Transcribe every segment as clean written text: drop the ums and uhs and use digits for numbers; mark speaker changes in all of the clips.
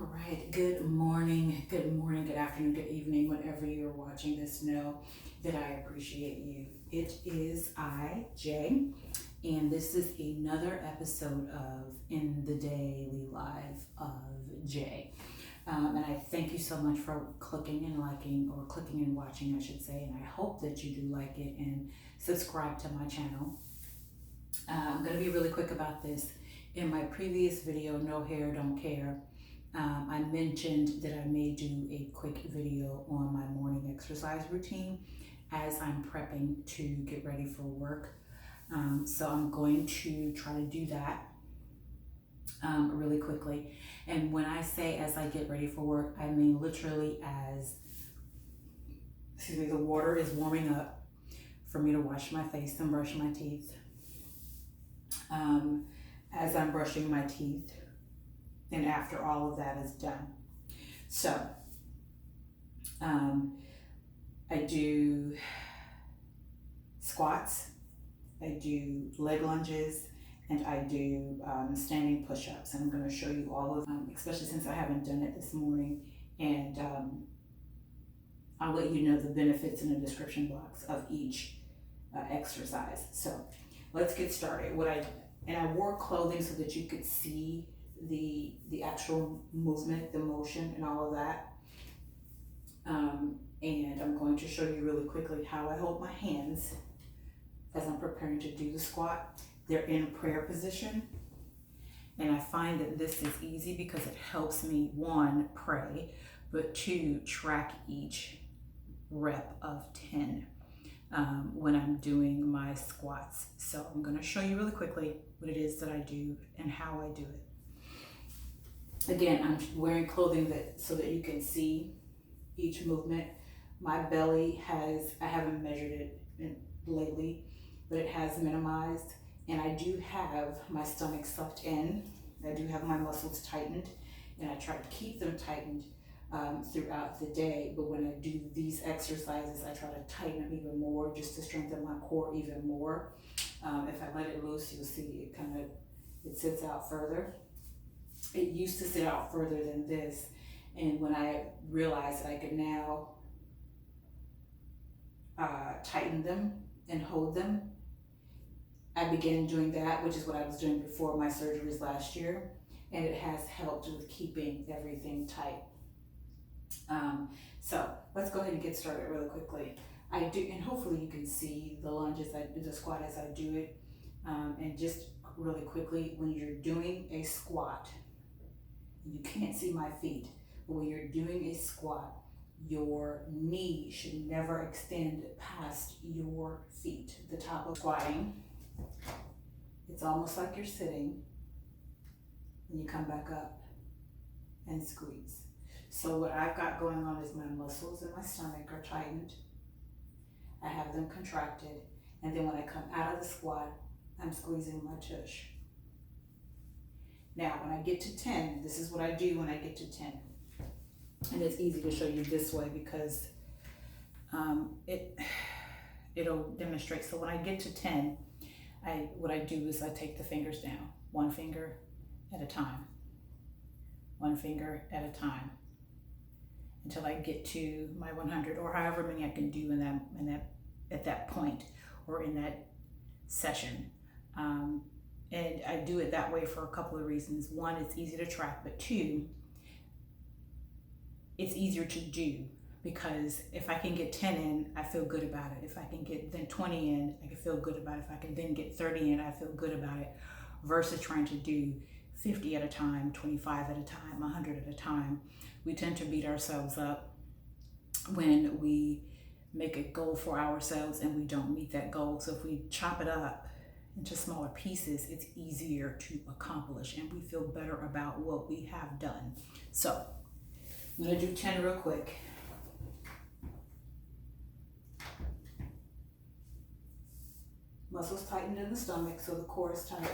Speaker 1: All right, good morning, good afternoon, good evening, whenever you're watching this, know that I appreciate you. It is I, Jay, and this is another episode of In the Daily Life of Jay. And I thank you so much for clicking and liking, or clicking and watching, I should say, and I hope that you do like it and subscribe to my channel. I'm going to be really quick about this. In my previous video, No Hair, Don't Care, I mentioned that I may do a quick video on my morning exercise routine as I'm prepping to get ready for work. So I'm going to try to do that really quickly. And when I say as I get ready for work, I mean literally as, the water is warming up for me to wash my face and brush my teeth. As I'm brushing my teeth, and after all of that is done. So I do squats, I do leg lunges, and I do standing push-ups. And I'm going to show you all of them, especially since I haven't done it this morning. And I'll let you know the benefits in the description box of each exercise. So let's get started. I wore clothing so that you could see the actual movement, the motion, and all of that. And I'm going to show you really quickly how I hold my hands as I'm preparing to do the squat. They're in prayer position, and I find that this is easy because it helps me, one, pray, but two, track each rep of 10 when I'm doing my squats. So I'm going to show you really quickly what it is that I do and how I do it. Again, I'm wearing clothing so that you can see each movement. My belly I haven't measured it lately, but it has minimized. And I do have my stomach sucked in. I do have my muscles tightened, and I try to keep them tightened throughout the day. But when I do these exercises, I try to tighten them even more, just to strengthen my core even more. If I let it loose, you'll see it sits out further. It used to sit out further than this, and when I realized that I could now tighten them and hold them, I began doing that, which is what I was doing before my surgeries last year, and it has helped with keeping everything tight. So let's go ahead and get started really quickly. I do, and hopefully you can see the lunges, the squat as I do it, and just really quickly, when you're doing a squat, you can't see my feet, but when you're doing a squat, your knee should never extend past your feet. The top of squatting, it's almost like you're sitting, and you come back up and squeeze. So what I've got going on is my muscles in my stomach are tightened. I have them contracted, and then when I come out of the squat, I'm squeezing my tush. Now, when I get to 10, this is what I do when I get to 10. And it's easy to show you this way because it'll demonstrate. So when I get to 10, what I do is I take the fingers down, one finger at a time, one finger at a time, until I get to my 100, or however many I can do at that point, or in that session. And I do it that way for a couple of reasons. One, it's easy to track, but two, it's easier to do, because if I can get 10 in, I feel good about it. If I can get then 20 in, I can feel good about it. If I can then get 30 in, I feel good about it, versus trying to do 50 at a time, 25 at a time, 100 at a time. We tend to beat ourselves up when we make a goal for ourselves and we don't meet that goal. So if we chop it up into smaller pieces, it's easier to accomplish, and we feel better about what we have done. So I'm gonna do 10 real quick. Muscles tightened in the stomach, so the core is tight.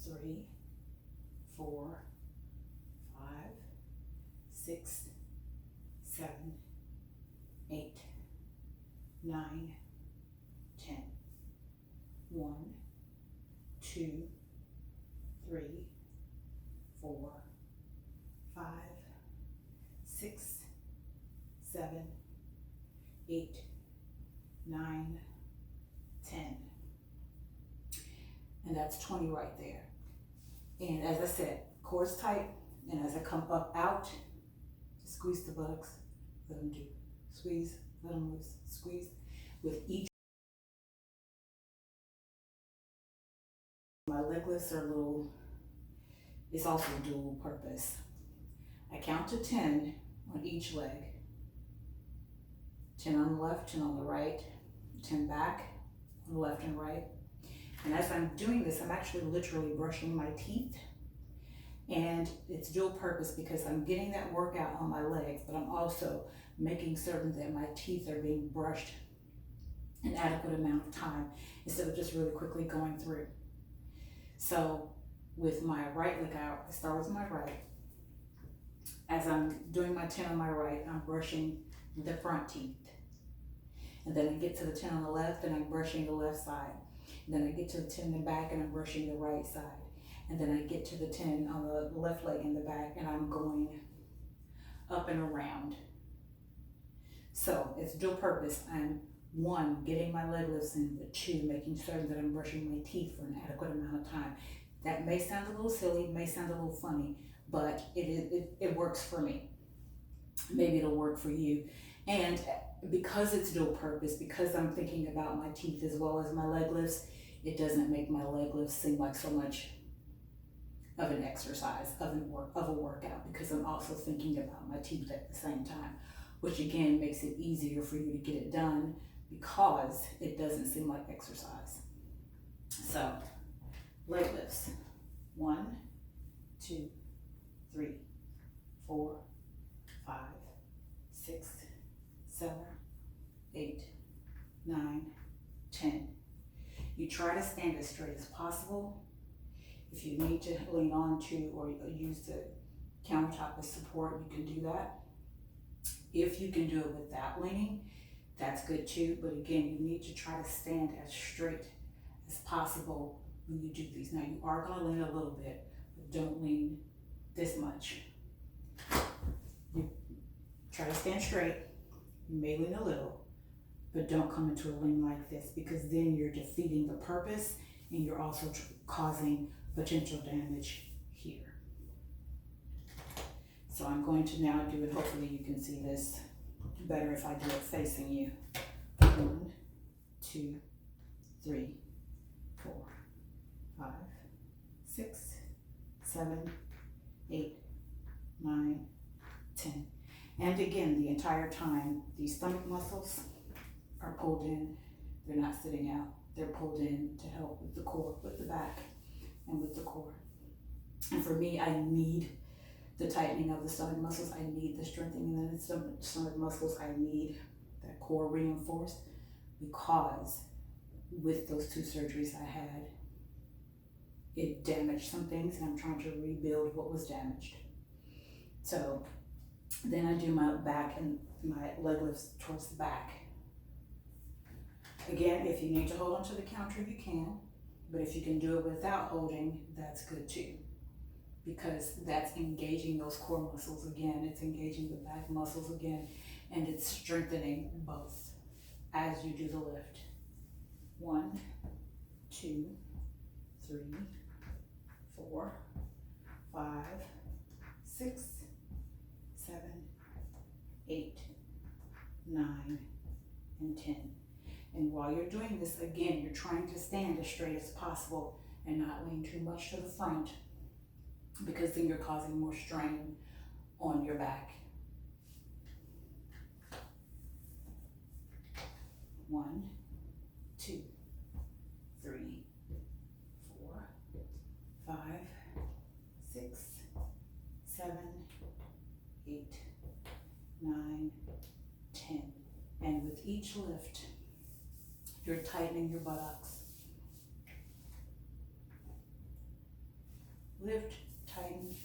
Speaker 1: 3, 4, 5, 6, 7, 8, 9, 10. 1, 2, 3, 4, 5, 6, 7, 8, 9, 10. And that's 20 right there. And as I said, core's tight, and as I come up out, squeeze the buttocks, let them do. Squeeze, let them loose, squeeze. With each, my leg lifts are a little, it's also dual purpose. I count to 10 on each leg. 10 on the left, 10 on the right, 10 back on the left and right. And as I'm doing this, I'm actually literally brushing my teeth. And it's dual purpose because I'm getting that workout on my legs, but I'm also making certain that my teeth are being brushed an adequate amount of time instead of just really quickly going through. So with my right leg out, I start with my right. As I'm doing my 10 on my right, I'm brushing the front teeth. And then I get to the 10 on the left and I'm brushing the left side. And then I get to the 10 in the back and I'm brushing the right side. And then I get to the 10 on the left leg in the back and I'm going up and around. So it's dual purpose. I'm 1, getting my leg lifts in, but 2, making certain that I'm brushing my teeth for an adequate amount of time. That may sound a little silly, may sound a little funny, but it works for me. Maybe it'll work for you. And because it's dual purpose, because I'm thinking about my teeth as well as my leg lifts, it doesn't make my leg lifts seem like so much of an exercise, of a workout, because I'm also thinking about my teeth at the same time, which again makes it easier for you to get it done because it doesn't seem like exercise. So, leg lifts. 1, 2, 3, 4, 5, 6, 7, 8, 9, 10. You try to stand as straight as possible. If you need to lean on to or use the countertop as support, you can do that. If you can do it without leaning, that's good too. But again, you need to try to stand as straight as possible when you do these. Now you are going to lean a little bit, but don't lean this much. You try to stand straight. You may lean a little, but don't come into a lean like this because then you're defeating the purpose and you're also causing potential damage here. So I'm going to now do it. Hopefully you can see this better if I do it facing you. 1, 2, 3, 4, 5, 6, 7, 8, 9, 10. And again, the entire time, these stomach muscles are pulled in. They're not sitting out. They're pulled in to help with the core, with the back, and with the core. And for me, I need the tightening of the stomach muscles. I need the strengthening of the stomach muscles. I need that core reinforced because with those 2 surgeries I had, it damaged some things and I'm trying to rebuild what was damaged. So then I do my back and my leg lifts towards the back. Again, if you need to hold onto the counter, you can, but if you can do it without holding, that's good too, because that's engaging those core muscles again, it's engaging the back muscles again, and it's strengthening both as you do the lift. 1, 2, 3, 4, 5, 6, 7, 8, 9, and 10. And while you're doing this, again, you're trying to stand as straight as possible and not lean too much to the front because then you're causing more strain on your back. 1, 2, 3, 4, 5, 6, 7, 8, 9, 10. And with each lift, you're tightening your buttocks. Lift, tighten,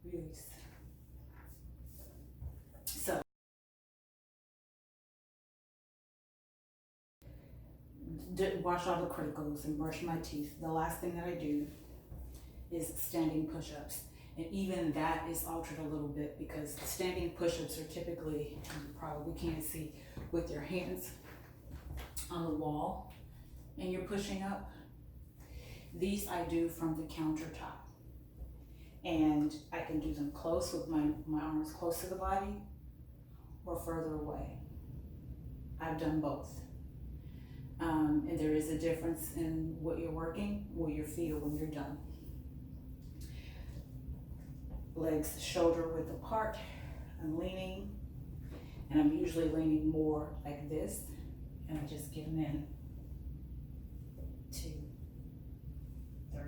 Speaker 1: release. So, wash all the criticals and brush my teeth. The last thing that I do is standing push-ups. And even that is altered a little bit because standing push-ups are typically, you probably can't see, with your hands on the wall and you're pushing up. These I do from the countertop. And I can do them close with my arms close to the body or further away. I've done both. And there is a difference in what you're working, what you feel when you're done. Legs shoulder width apart. I'm leaning, and I'm usually leaning more like this, and I just get them in. 2, 3,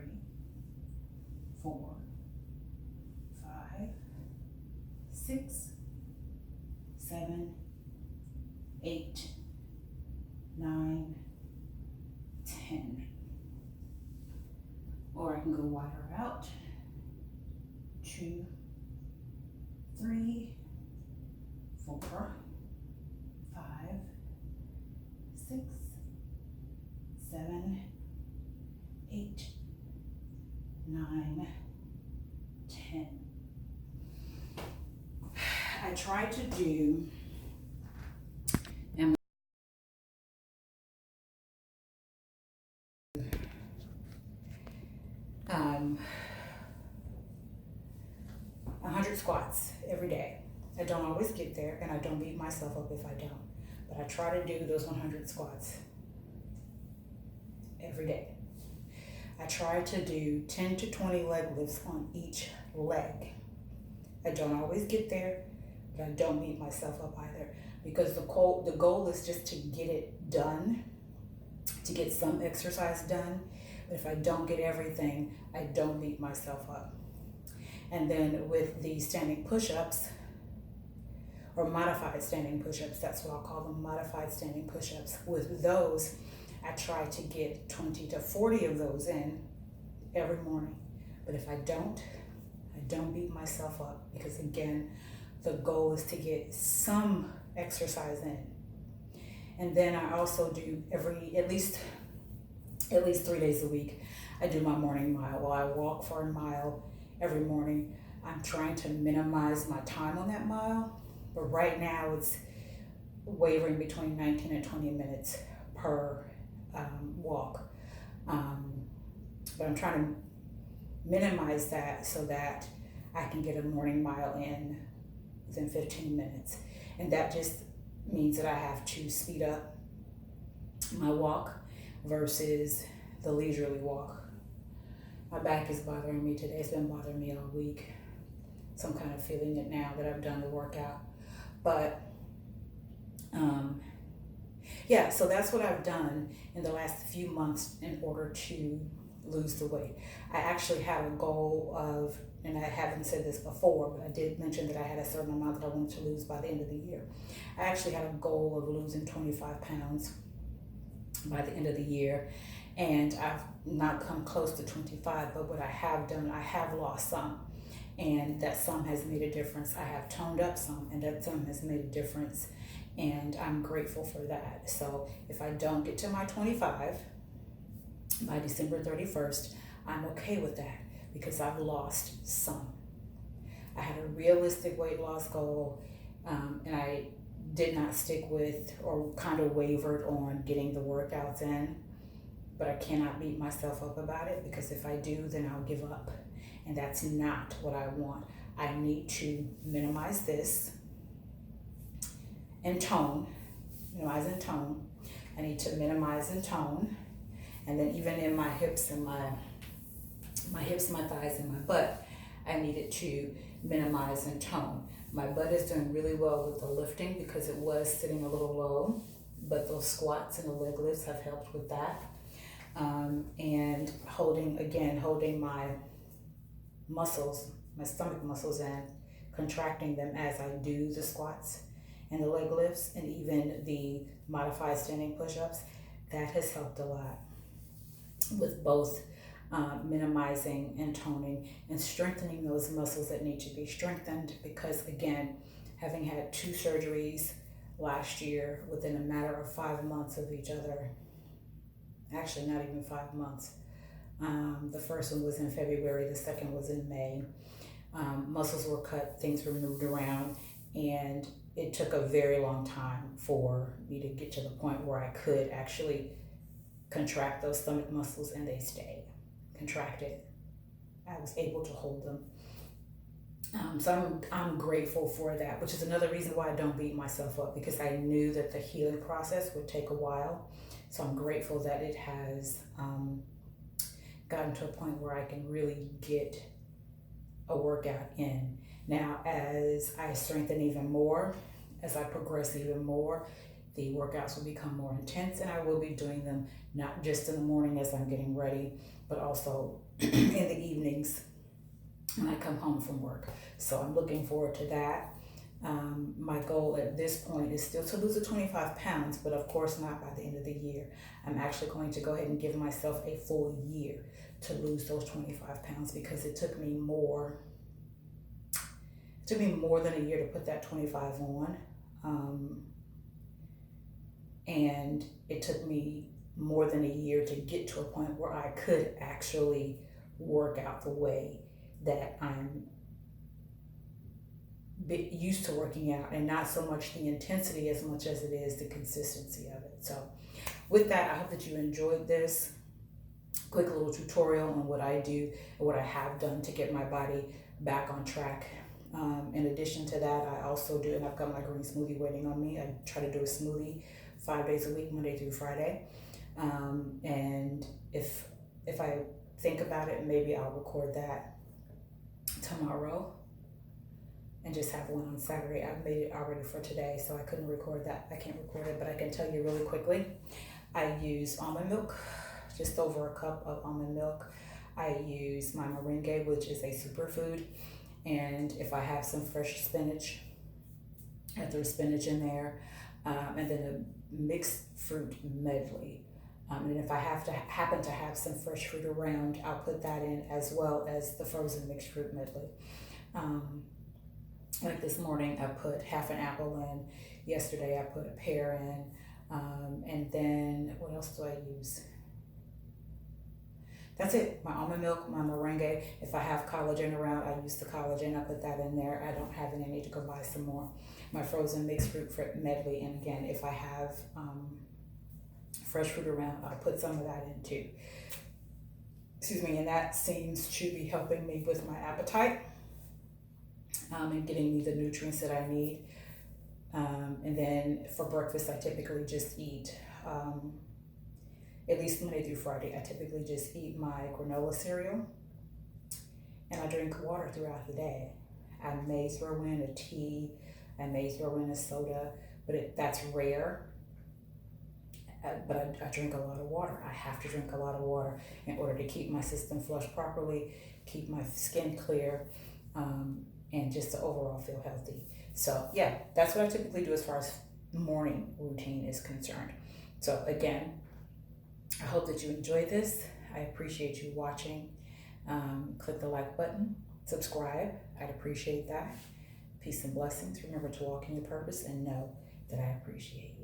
Speaker 1: 4, 5, 6, 7, 8, 9, 10. Or I can go wider out. 2, 3, 4, 5, 6, 7, 8, 9, 10. I try to do, and 100 squats every day. I don't always get there, and I don't beat myself up if I don't, but I try to do those 100 squats every day. I try to do 10 to 20 leg lifts on each leg. I don't always get there, but I don't beat myself up either, because the goal is just to get it done, to get some exercise done. But if I don't get everything, I don't beat myself up. And then with the standing push-ups, or modified standing push-ups, that's what I'll call them, modified standing push-ups. With those, I try to get 20 to 40 of those in every morning. But if I don't beat myself up, because again, the goal is to get some exercise in. And then I also do at least 3 days a week, I do my morning mile. Well, I walk for a mile every morning. I'm trying to minimize my time on that mile, but right now it's wavering between 19 and 20 minutes per walk. But I'm trying to minimize that so that I can get a morning mile in within 15 minutes. And that just means that I have to speed up my walk versus the leisurely walk. My back is bothering me today. It's been bothering me all week. So I'm kind of feeling it now that I've done the workout. But yeah, so that's what I've done in the last few months in order to lose the weight. I actually had a goal of, and I haven't said this before, but I did mention that I had a certain amount that I wanted to lose by the end of the year. I actually had a goal of losing 25 pounds by the end of the year, and I've not come close to 25, but what I have done, I have lost some, and that some has made a difference. I have toned up some, and that some has made a difference, and I'm grateful for that. So if I don't get to my 25 by December 31st, I'm okay with that, because I've lost some. I had a realistic weight loss goal, and I did not stick with, or kind of wavered on getting the workouts in, but I cannot beat myself up about it, because if I do, then I'll give up, and that's not what I want. I need to minimize this and tone, minimize and tone. I need to minimize and tone, and then even in my hips and my hips, my thighs, and my butt, I needed to minimize and tone. My butt is doing really well with the lifting because it was sitting a little low, but those squats and the leg lifts have helped with that. And holding my muscles, my stomach muscles, and contracting them as I do the squats and the leg lifts, and even the modified standing push-ups, that has helped a lot with both minimizing and toning and strengthening those muscles that need to be strengthened, because again, having had 2 surgeries last year within a matter of 5 months of each other, actually not even 5 months, The first one was in February, the second was in May. Muscles were cut, things were moved around, and it took a very long time for me to get to the point where I could actually contract those stomach muscles, and they stayed contracted. I was able to hold them. So I'm grateful for that, which is another reason why I don't beat myself up, because I knew that the healing process would take a while. So I'm grateful that it has gotten to a point where I can really get a workout in. Now, as I strengthen even more, as I progress even more, the workouts will become more intense, and I will be doing them not just in the morning as I'm getting ready, but also in the evenings when I come home from work. So I'm looking forward to that. My goal at this point is still to lose the 25 pounds, but of course not by the end of the year. I'm actually going to go ahead and give myself a full year to lose those 25 pounds, because it took me more than a year to put that 25 on. And it took me more than a year to get to a point where I could actually work out the way that I'm used to working out, and not so much the intensity as much as it is the consistency of it. So with that, I hope that you enjoyed this quick little tutorial on what I do and what I have done to get my body back on track. In addition to that, I also do, and I've got my green smoothie waiting on me. I try to do a smoothie 5 days a week, Monday through Friday. And if I think about it, maybe I'll record that tomorrow and just have one on Saturday. I've made it already for today, so I couldn't record that. I can't record it, but I can tell you really quickly. I use almond milk, just over a cup of almond milk. I use my moringa, which is a superfood. And if I have some fresh spinach, I throw spinach in there, and then a mixed fruit medley. And if I happen to have some fresh fruit around, I'll put that in, as well as the frozen mixed fruit medley. Like this morning, I put half an apple in. Yesterday, I put a pear in. And then what else do I use? That's it. My almond milk, my moringa. If I have collagen around, I use the collagen. I put that in there. I don't have any. I need to go buy some more. My frozen mixed fruit medley. And again, if I have fresh fruit around, I'll put some of that in too. Excuse me. And that seems to be helping me with my appetite and getting me the nutrients that I need. And then for breakfast, I typically just eat, at least Monday through Friday, I typically just eat my granola cereal, and I drink water throughout the day. I may throw in a tea, I may throw in a soda, but that's rare. But I drink a lot of water. I have to drink a lot of water in order to keep my system flushed properly, keep my skin clear, and just to overall feel healthy. So yeah, that's what I typically do as far as morning routine is concerned. So again, I hope that you enjoyed this. I appreciate you watching. Click the like button, subscribe. I'd appreciate that. Peace and blessings. Remember to walk in your purpose and know that I appreciate you.